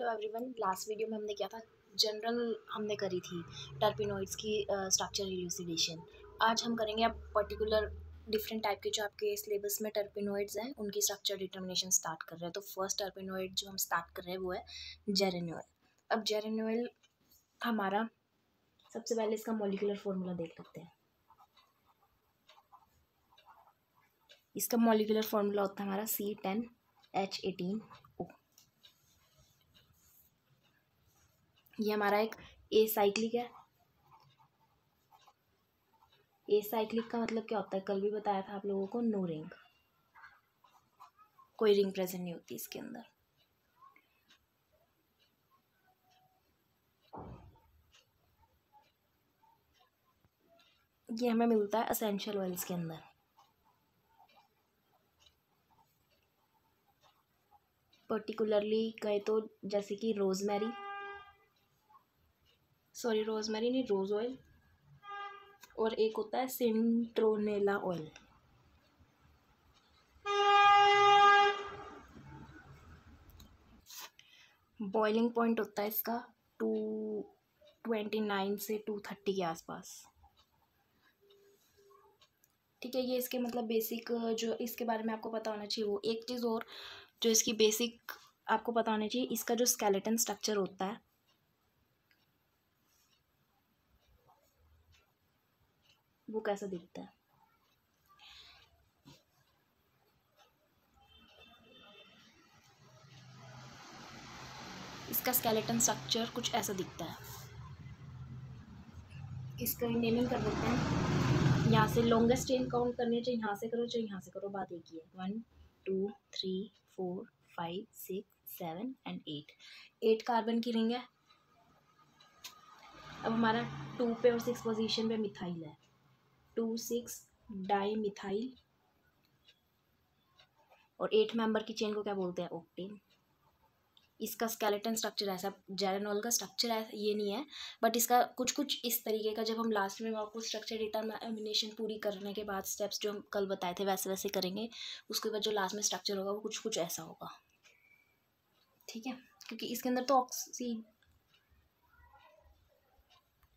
Hello everyone. Last video में हमने क्या था, जनरल हमने करी थी टर्पिनोइड्स की स्ट्रक्चर इल्यूसिडेशन। आज हम करेंगे अब पर्टिकुलर डिफरेंट टाइप के जो आपके सिलेबस में टर्पिनोइड्स हैं उनकी स्ट्रक्चर डिटर्मिनेशन स्टार्ट कर रहे हैं। तो फर्स्ट टर्पिनोइड जो हम स्टार्ट कर रहे हैं वो है जेरेनोइल। अब जेरेनोइल हमारा सबसे पहले इसका मॉलिक्यूलर फॉर्मूला देख लेते हैं। इसका मॉलिक्यूलर फॉर्मूला होता है हमारा C10H18O। ये हमारा एक ए साइक्लिक है। ए साइक्लिक का मतलब क्या होता है, कल भी बताया था आप लोगों को, नो रिंग, कोई रिंग प्रेजेंट नहीं होती इसके अंदर। ये हमें मिलता है एसेंशियल ऑयल्स के अंदर। पर्टिकुलरली कहे तो जैसे कि रोजमेरी नहीं, रोज ऑयल, और एक होता है सिंट्रोनेला ऑयल। बॉइलिंग पॉइंट होता है इसका 229 से 230 के आसपास। ठीक है, ये इसके मतलब बेसिक जो इसके बारे में आपको पता होना चाहिए वो। एक चीज़ और जो इसकी बेसिक आपको पता होना चाहिए, इसका जो स्केलेटन स्ट्रक्चर होता है वो कैसा दिखता है। इसका स्केलेटन स्ट्रक्चर कुछ ऐसा दिखता है। इसका नेमिंग कर देते हैं। यहाँ से लॉन्गेस्ट चेन काउंट करनी चाहिए, यहाँ से करो चाहे यहाँ से करो, बात एक ही है। 1 2 3 4 5 6 7 एंड 8 कार्बन की रिंग है। अब हमारा 2 पे और 6 पोजीशन पे मिथाइल है, 2,6 डाई मिथाइल। और 8 मेंबर की चेन को क्या बोलते हैं, ऑक्टेन। इसका स्केलेटन स्ट्रक्चर ऐसा, जेरेनोल का स्ट्रक्चर ऐसा ये नहीं है, बट इसका कुछ कुछ इस तरीके का। जब हम लास्ट में आपको स्ट्रक्चर डिटर्मिनेशन पूरी करने के बाद स्टेप्स जो हम कल बताए थे वैसे वैसे करेंगे, उसके बाद जो लास्ट में स्ट्रक्चर होगा वो कुछ कुछ ऐसा होगा। ठीक है, क्योंकि इसके अंदर तो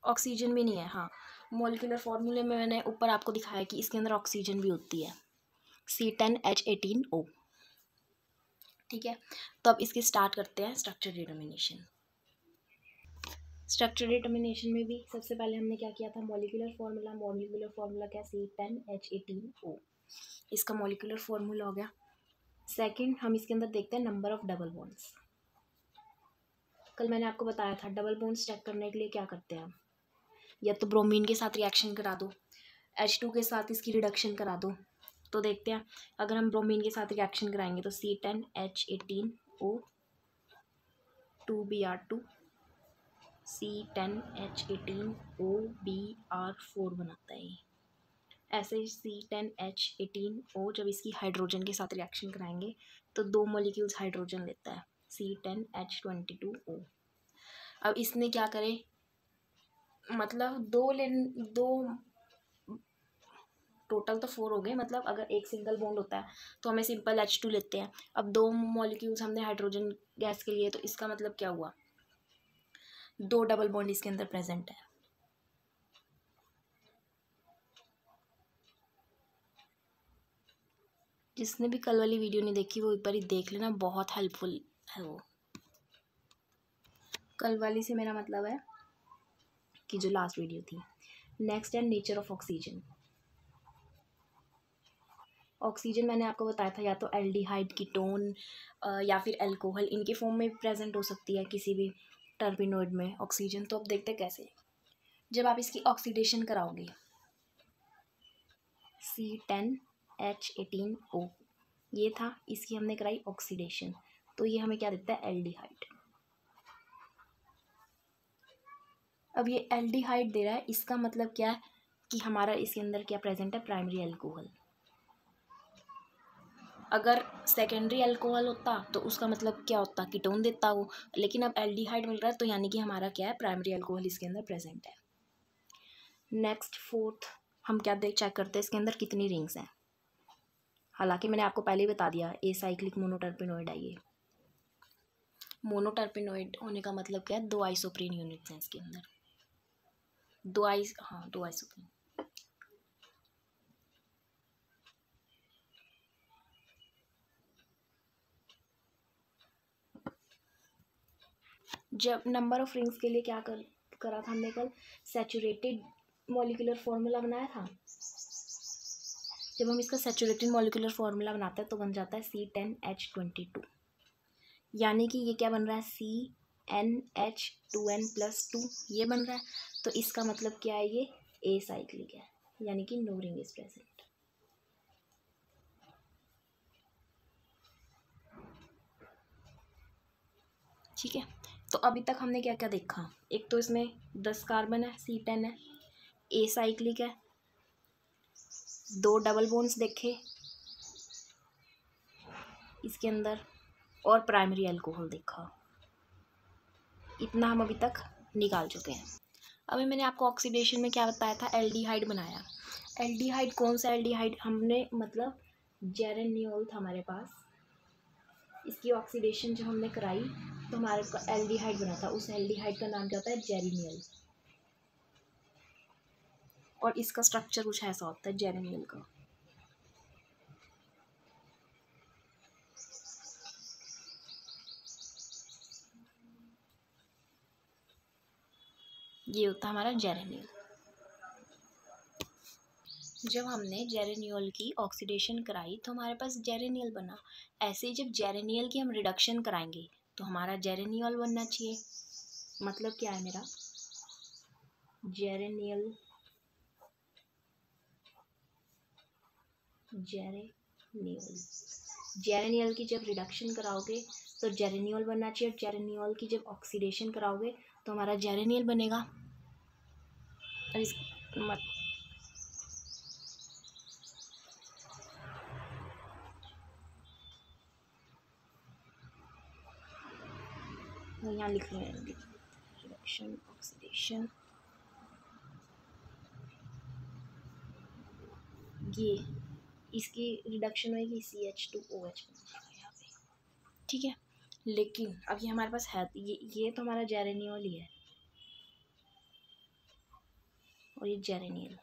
ऑक्सीजन भी नहीं है। हाँ, मॉलिक्यूलर फॉर्मूले में मैंने ऊपर आपको दिखाया कि इसके अंदर ऑक्सीजन भी होती है, C10H18O। ठीक है, तो अब इसकी स्टार्ट करते हैं स्ट्रक्चर डिटर्मिनेशन। स्ट्रक्चर डिटर्मिनेशन में भी सबसे पहले हमने क्या किया था, मॉलिक्यूलर फार्मूला क्या, C10H18O। इसका मॉलिक्यूलर फार्मूला हो गया। सेकंड हम इसके अंदर देखते हैं नंबर ऑफ डबल बॉन्ड्स। कल मैंने आपको बताया था डबल बॉन्ड्स चेक करने के लिए क्या करते हैं, या तो ब्रोमीन के साथ रिएक्शन करा दो, H2 के साथ इसकी रिडक्शन करा दो। तो देखते हैं, अगर हम ब्रोमीन के साथ रिएक्शन कराएंगे तो C10H18O 2Br2 C10H18O Br4 बनाता है। ऐसे ही C10H18O जब इसकी हाइड्रोजन के साथ रिएक्शन कराएंगे तो 2 मॉलिक्यूल्स हाइड्रोजन लेता है, C10H22O। अब इसने क्या करे, मतलब दो टोटल तो 4 हो गए। मतलब अगर एक सिंगल बॉन्ड होता है तो हमें सिंपल H2 लेते हैं। अब 2 मॉलिक्यूल्स हमने हाइड्रोजन गैस के लिए, तो इसका मतलब क्या हुआ, 2 डबल बॉन्ड इसके अंदर प्रेजेंट है। जिसने भी कल वाली वीडियो नहीं देखी वो एक बार ही देख लेना, बहुत हेल्पफुल है वो। कल वाली से मेरा मतलब है कि जो लास्ट वीडियो थी। नेक्स्ट है नेचर ऑफ ऑक्सीजन। ऑक्सीजन मैंने आपको बताया था या तो एल्डिहाइड, कीटोन या फिर अल्कोहल, इनके फॉर्म में प्रेजेंट हो सकती है किसी भी टर्पिनोइड में ऑक्सीजन। तो अब देखते हैं कैसे। जब आप इसकी ऑक्सीडेशन कराओगे, C10H18O ये था, इसकी हमने कराई ऑक्सीडेशन, तो ये हमें क्या देता है, एल्डिहाइड। अब ये एल्डिहाइड दे रहा है, इसका मतलब क्या है कि हमारा इसके अंदर क्या प्रेजेंट है, प्राइमरी अल्कोहल। अगर सेकेंडरी अल्कोहल होता तो उसका मतलब क्या होता, कीटोन देता वो। लेकिन अब एल्डिहाइड मिल रहा है तो यानी कि हमारा क्या है, प्राइमरी अल्कोहल इसके अंदर प्रेजेंट है। नेक्स्ट फोर्थ हम क्या चेक करते हैं, इसके अंदर कितनी रिंग्स हैं। हालांकि मैंने आपको पहले ही बता दिया ए साइक्लिक मोनोटर्पिनोइड है ये। मोनोटर्पिनोइड होने का मतलब क्या है, 2 आइसोप्रीन यूनिट्स हैं इसके अंदर, 2 आइसोप्रीन। जब नंबर ऑफ रिंग्स के लिए क्या करा था हमने कल, सैचुरेटेड मॉलिक्यूलर फॉर्मूला बनाया था। जब हम इसका सैचुरेटेड मॉलिक्यूलर फॉर्मूला बनाते हैं तो बन जाता है C10H22, यानी कि ये क्या बन रहा है, CnH2n+2 ये बन रहा है। तो इसका मतलब क्या है, ये एसाइक्लिक है, यानी कि नो रिंग इज प्रेजेंट। ठीक है, तो अभी तक हमने क्या क्या देखा, एक तो इसमें 10 कार्बन है, C10 है, एसाइक्लिक है, 2 डबल बोन्स देखे इसके अंदर, और प्राइमरी अल्कोहल देखा। इतना हम अभी तक निकाल चुके हैं। अभी मैंने आपको ऑक्सीडेशन में क्या बताया था, एल्डिहाइड बनाया। एल्डिहाइड कौन सा एल्डिहाइड, हमने मतलब जेरेनियोल था हमारे पास, इसकी ऑक्सीडेशन जब हमने कराई तो हमारे को एल्डिहाइड बना था। उस एल्डिहाइड का नाम क्या होता है, जेरेनियल, और इसका स्ट्रक्चर कुछ ऐसा होता है जेरेनियल का। ये होता है हमारा जेरेनियल। जब हमने जेरेनियल की ऑक्सीडेशन कराई तो हमारे पास जेरेनियल बना। ऐसे ही जब जेरेनियल की हम रिडक्शन कराएंगे तो हमारा जेरेनियल बनना चाहिए। मतलब क्या है मेरा, जेरेनियल जेरेनियल की जब रिडक्शन कराओगे तो जेरेनियल बनना चाहिए, और जेरेनियल की जब ऑक्सीडेशन कराओगे तो हमारा जेरेनियल बनेगा। और इस यहाँ लिख रहे हैं रिडक्शन ऑक्सीडेशन, ये इसकी रिडक्शन होगी CH2OH यहाँ पे। ठीक है, लेकिन अब ये हमारे पास है, ये तो हमारा जेरेनियल ही है, और ये जेरेनियल।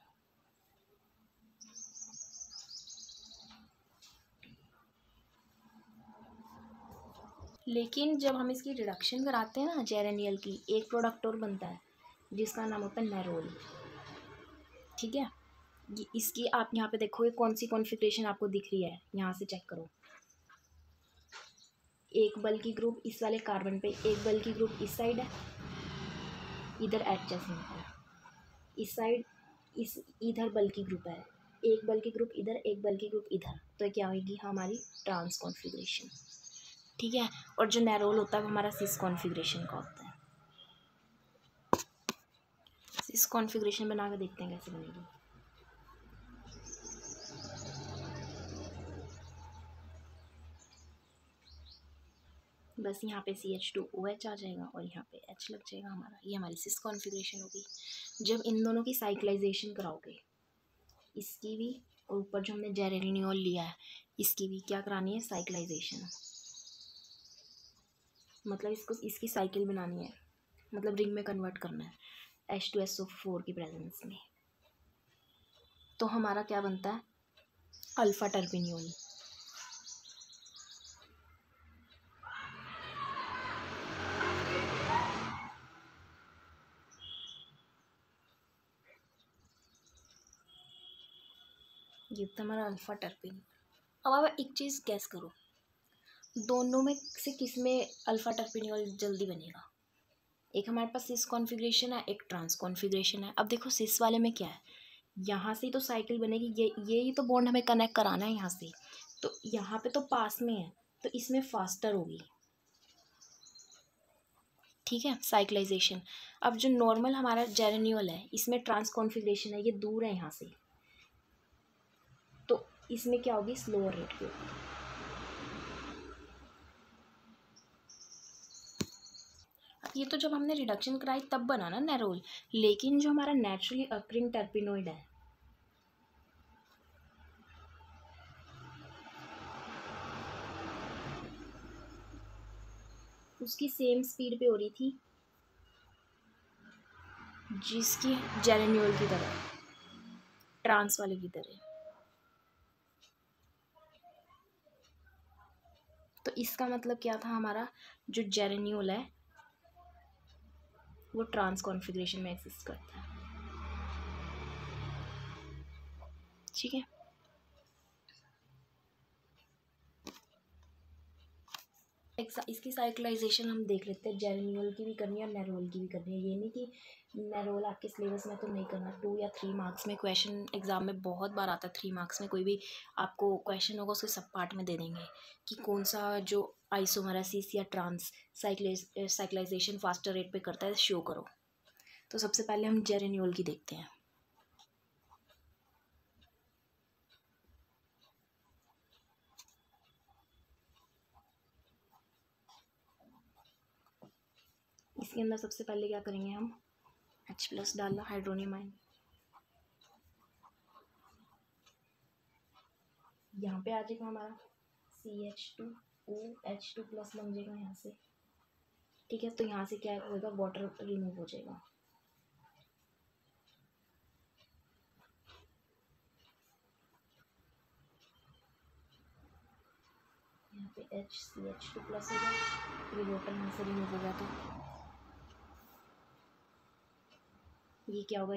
लेकिन जब हम इसकी रिडक्शन कराते हैं ना जेरेनियल की, एक प्रोडक्ट और बनता है जिसका नाम होता है नेरोल। ठीक है, इसकी आप यहाँ पे देखो, कौन सी कॉन्फ़िगरेशन आपको दिख रही है, यहाँ से चेक करो। एक बल्कि ग्रुप इस वाले कार्बन पे, एक बल्कि ग्रुप इस साइड है, इधर H है सिंपल, इस साइड इस इधर बल्कि ग्रुप है, एक बल्कि ग्रुप इधर, एक बल्कि ग्रुप इधर, तो क्या होगी हमारी ट्रांस कॉन्फ़िगरेशन। ठीक है, और जो नेरोल होता है वो हमारा सिस कॉन्फ़िगरेशन का होता है। सिस कॉन्फ़िगरेशन बना के देखते हैं कैसे बनेगी। बस यहाँ पे CH2OH आ जाएगा और यहाँ पे H लग जाएगा हमारा, ये हमारी सिस कॉन्फ़िगरेशन होगी। जब इन दोनों की साइक्लाइजेशन कराओगे, इसकी भी और ऊपर जो हमने जेरेनियल लिया है इसकी भी क्या करानी है, साइक्लाइजेशन। मतलब इसको इसकी साइकिल बनानी है, मतलब रिंग में कन्वर्ट करना है H2SO4 की प्रेजेंस में। तो हमारा क्या बनता है, अल्फा टर्पिनियोल। ये होता है हमारा अल्फा टर्पिनियोल। अब आप एक चीज़ गैस करो, दोनों में से किस में अल्फा टर्पिनियोल जल्दी बनेगा। एक हमारे पास सिस कॉन्फ़िगरेशन है, एक ट्रांस कॉन्फ़िगरेशन है। अब देखो सिस वाले में क्या है, यहाँ से तो साइकिल बनेगी, ये ही तो बॉन्ड हमें कनेक्ट कराना है यहाँ से, तो यहाँ पे तो पास में है तो इसमें फास्टर होगी। ठीक है, साइक्लाइजेशन। अब जो नॉर्मल हमारा जेरेनियल है इसमें ट्रांस कॉन्फ़िगरेशन है, ये दूर है यहाँ से, तो इसमें क्या होगी, स्लोअर रेट की होगी। ये तो जब हमने रिडक्शन कराई तब बना ना नेरोल, लेकिन जो हमारा नेचुरली अक्रिंग टर्पिनोइड है, उसकी सेम स्पीड पे हो रही थी जिसकी जेरेनियोल की तरह, ट्रांस वाले की तरह। तो इसका मतलब क्या था, हमारा जो जेरेनियोल है वो ट्रांस कॉन्फ़िगरेशन में एग्जिस्ट करता है। ठीक है, इसकी साइक्लाइजेशन हम देख लेते हैं। जेरेनियोल की भी करनी है और नेरोल की भी करनी है। ये नहीं कि नेरोल आपके सिलेबस में तो नहीं करना। 2 या 3 मार्क्स में क्वेश्चन एग्जाम में बहुत बार आता है। 3 मार्क्स में कोई भी आपको क्वेश्चन होगा उसके सब पार्ट में दे देंगे कि कौन सा जो आइसोमर है सिस या ट्रांस साइक्लाइजेशन फास्टर रेट पे करता है, शो करो। तो सबसे पहले हम जेरेनियोल की देखते हैं। इसके अंदर सबसे पहले क्या करेंगे हम, H+ डालना, हाइड्रोनियम आयन यहाँ पे आ जाएगा हमारा CH2OH2+ बन जाएगा यहाँ से। ठीक है, तो यहाँ से क्या होगा, वाटर रिमूव हो जाएगा। यहाँ पे CH2+ होगा, ये वाटर यहाँ से रिमूव हो गया। तो ये क्या होगा,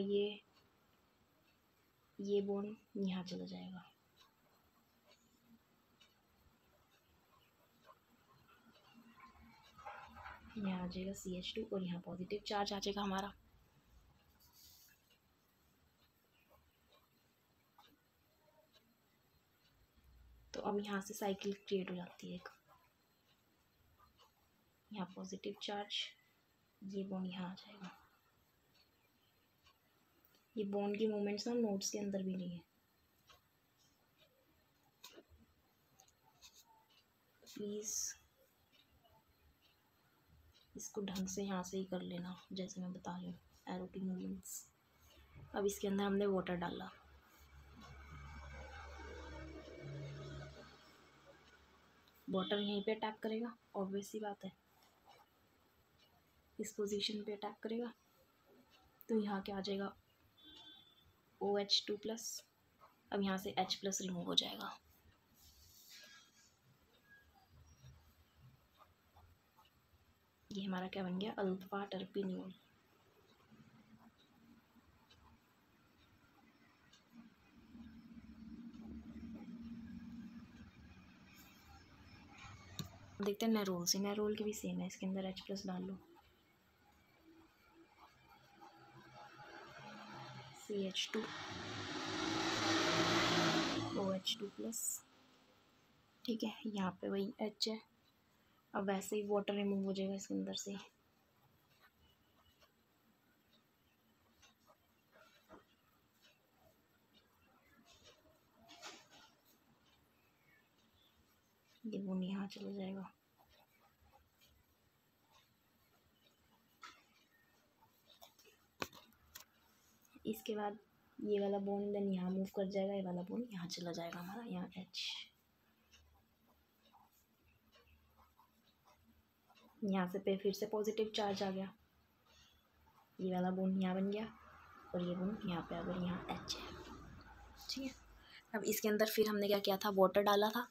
ये बॉन्ड यहाँ चला जाएगा। यहाँ आ जाएगा CH2 और यहाँ पॉजिटिव चार्ज आ जाएगा हमारा। तो अब यहाँ से साइकिल क्रिएट हो जाती है एक, यहाँ पॉजिटिव चार्ज, ये बॉन्ड यहाँ आ जाएगा। ये बॉन्ड की मूवमेंट्स ना नोट्स के अंदर भी नहीं है, प्लीज़ इसको ढंग से यहाँ से ही कर लेना जैसे मैं बता रही हूँ, एरो की मूवमेंट्स। अब इसके अंदर हमने वाटर डाला, वाटर यहीं पे अटैक करेगा, ऑब्वियस सी बात है, इस पोजीशन पे अटैक करेगा। तो यहाँ क्या आ जाएगा, OH2+। अब यहाँ से H+ रिमूव हो जाएगा। ये हमारा क्या बन गया, अल्फा टर्पिनियोल। देखते हैं नेरोल से, नेरोल की भी सेम है। इसके अंदर H+ डाल लो, CH2 OH2+। ठीक है, यहाँ पे वही H है। अब वैसे ही वाटर रिमूव हो जाएगा इसके अंदर से। ये वो यहाँ चला जाएगा। इसके बाद ये वाला बॉन्ड देन यहाँ मूव कर जाएगा, ये वाला बॉन्ड यहाँ चला जाएगा हमारा, यहाँ H। यहाँ से फिर से पॉजिटिव चार्ज आ गया, ये वाला बॉन्ड यहाँ बन गया और ये बॉन्ड यहाँ पे आ गया, यहाँ H है। ठीक है, अब इसके अंदर फिर हमने क्या किया था, वाटर डाला था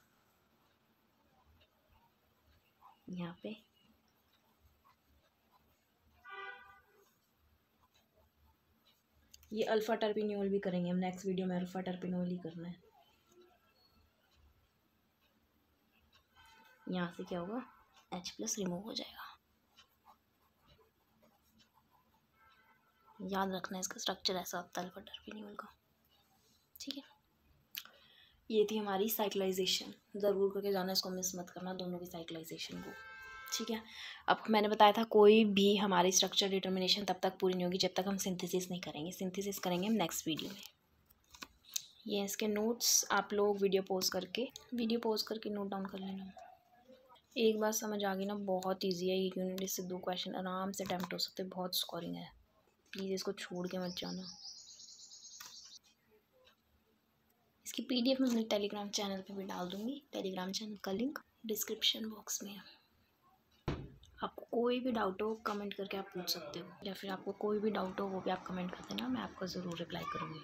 यहाँ पे। ये अल्फा टर्पिनियोल भी करेंगे हम नेक्स्ट वीडियो में, अल्फा टर्पिनियोल ही करना है। यहाँ से क्या होगा, H+ रिमूव हो जाएगा। याद रखना इसका स्ट्रक्चर ऐसा होता है अल्फा टर्पिनियोल का। ठीक है, ये थी हमारी साइक्लाइजेशन। ज़रूर करके जाना, इसको मिस मत करना दोनों की साइक्लाइजेशन को। ठीक है, अब मैंने बताया था कोई भी हमारी स्ट्रक्चर डिटर्मिनेशन तब तक पूरी नहीं होगी जब तक हम सिंथेसिस नहीं करेंगे। सिंथेसिस करेंगे हम नेक्स्ट वीडियो में। ये इसके नोट्स आप लोग वीडियो पॉज करके नोट डाउन कर लेना। एक बात समझ आ गई ना, बहुत ईजी है ये यूनिट, इससे 2 क्वेश्चन आराम से अटैम्प्ट हो सकते हैं, बहुत स्कोरिंग है। प्लीज़ इसको छोड़ के मत जाना। इसकी PDF मैं अपने टेलीग्राम चैनल पे भी डाल दूँगी। टेलीग्राम चैनल का लिंक डिस्क्रिप्शन बॉक्स में है। आपको कोई भी डाउट हो कमेंट करके आप पूछ सकते हो, या फिर आपको कोई भी डाउट हो वो भी आप कमेंट कर देना, मैं आपको ज़रूर रिप्लाई करूँगी।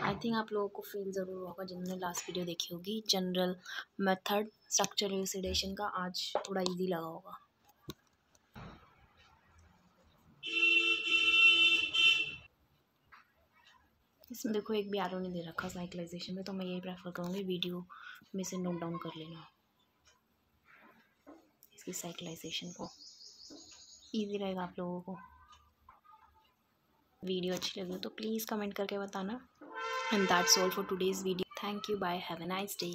आई थिंक आप लोगों को फील ज़रूर होगा जिन्होंने लास्ट वीडियो देखी होगी जनरल मेथड स्ट्रक्चर इलूसिडेशन का, आज थोड़ा इजी लगा होगा। इसमें देखो एक भी एरो नहीं दे रखा साइक्लाइजेशन में, तो मैं यही प्रेफर करूँगी वीडियो में से नोट डाउन कर लेना इसकी साइक्लाइजेशन को, इजी रहेगा आप लोगों को। वीडियो अच्छी लगी तो प्लीज़ कमेंट करके बताना। And that's all for today's video. Thank you, bye, have a nice day.